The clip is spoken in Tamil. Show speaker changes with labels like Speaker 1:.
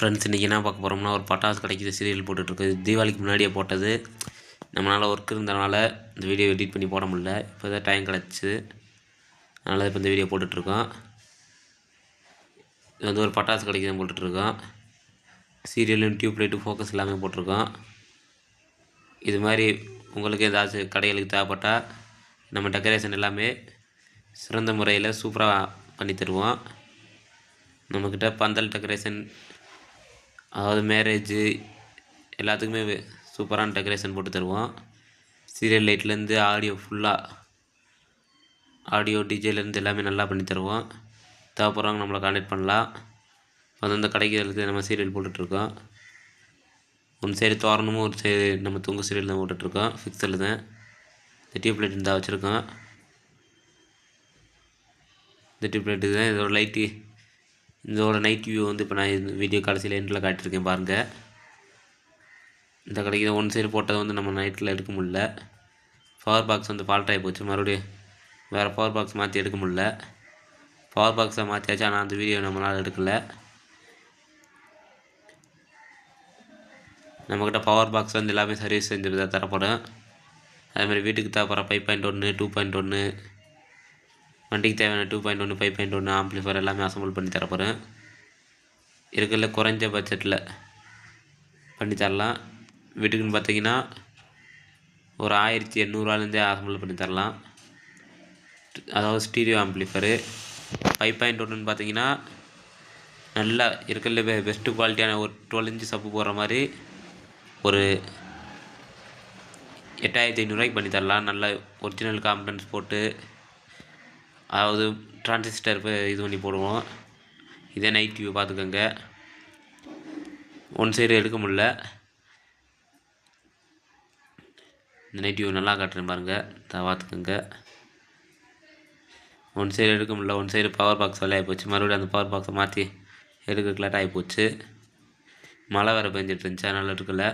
Speaker 1: ஃப்ரெண்ட்ஸ் இன்றைக்கி என்ன பார்க்க போகிறோம்னா, ஒரு பட்டாசு கிடைக்கிது சீரியல் போட்டுட்ருக்கு. தீபாவளிக்கு முன்னாடியே போட்டது. நம்மளால் ஒர்க் இருந்தனால இந்த வீடியோ எடிட் பண்ணி போட முடியல. இப்போ தான் டைம் கிடச்சிச்சு, அதனால் இப்போ இந்த வீடியோ போட்டுட்ருக்கோம். இது வந்து ஒரு பட்டாசு கிடைக்கிது போட்டுட்ருக்கோம். சீரியலும் டியூப் லைட்டு ஃபோக்கஸ் எல்லாமே போட்டிருக்கோம். இது மாதிரி உங்களுக்கு ஏதாச்சும் கடைகளுக்கு தேவைப்பட்டால் நம்ம டெக்கரேஷன் எல்லாமே சிறந்த முறையில் சூப்பராக பண்ணி தருவோம். நம்மக்கிட்ட பந்தல் டெக்கரேஷன், அதாவது மேரேஜு எல்லாத்துக்குமே சூப்பரான டெக்கரேஷன் போட்டு தருவோம். சீரியல் லைட்லேருந்து ஆடியோ டிஜேலேருந்து எல்லாமே நல்லா பண்ணி தருவோம். தேவைப்படுறவங்க நம்மளை கான்டாக்ட் பண்ணலாம். அது வந்து கடைகளுக்கு நம்ம சீரியல் போட்டுட்ருக்கோம். ஒன் சைடு தோரணமும் ஒரு சைடு நம்ம தொங்கு சீரியல் தான் போட்டுட்ருக்கோம். ஃபிக்ஸில் தான் இந்த டியூப் லைட் இருந்தால் வச்சுருக்கோம். இந்த டியூப் லைட்டு தான் இதோட நைட் வியூ வந்து இப்போ நான் இந்த வீடியோ கடைசியில் எண்டில் காட்டியிருக்கேன் பாருங்கள். இந்த கடைக்கு ஒன் சைடு போட்டதை வந்து நம்ம நைட்டில் எடுக்க முடியல. பவர் பாக்ஸ் வந்து ஃபால்ட் ஆகி போச்சு. மறுபடியும் வேறு பவர் பாக்ஸ் மாற்றி எடுக்க முடியல. பவர் பாக்ஸை மாற்றியாச்சு, ஆனால் அந்த வீடியோ நம்மளால் எடுக்கலை. நம்மக்கிட்ட பவர் பாக்ஸ் வந்து எல்லாமே சர்வீஸ் செஞ்சு தரப்படும். அதுமாதிரி வீட்டுக்கு தேவைப்படுற 5.1, 2.1, வண்டிக்கு தேவையான 2.1, 5.1 ஆம்ப்ளிஃபையர் எல்லாமே அசம்பிள் பண்ணி தரப்போகிறேன். இருக்கிறதுல குறைஞ்ச பட்ஜெட்டில் பண்ணி தரலாம். வீட்டுக்குன்னு பார்த்தீங்கன்னா ஒரு 1800 அசம்பிள் பண்ணி தரலாம். அதாவது ஸ்டீரியோ ஆம்ப்ளிஃபையரு 5.1ன்னு பார்த்தீங்கன்னா நல்லா இருக்கிறதுல பெஸ்ட்டு குவாலிட்டியான ஒரு 12 இன்ச்சு சப்பு போடுற மாதிரி ஒரு 8500 பண்ணி தரலாம். நல்ல ஒரிஜினல் காம்பனன்ட்ஸ் போட்டு, அதாவது டிரான்சிஸ்டர் இது பண்ணி போடுவோம். இதே நைட் வியூ பார்த்துக்கோங்க. ஒன் சைடு எடுக்க முடில, இந்த நைட் வியூ நல்லா காட்டுறேன் பாருங்கள், பார்த்துக்கோங்க. ஒன் சைடு எடுக்க முடியல, ஒன் சைடு பவர் பாக்ஸ் வேலையாகி போச்சு. மறுபடியும் அந்த பவர் பாக்ஸை மாற்றி எடுக்க லேட் ஆகி போச்சு. மழை வேறு பெஞ்சிட்டு இருந்துச்சு, அதனால் எடுக்கலை.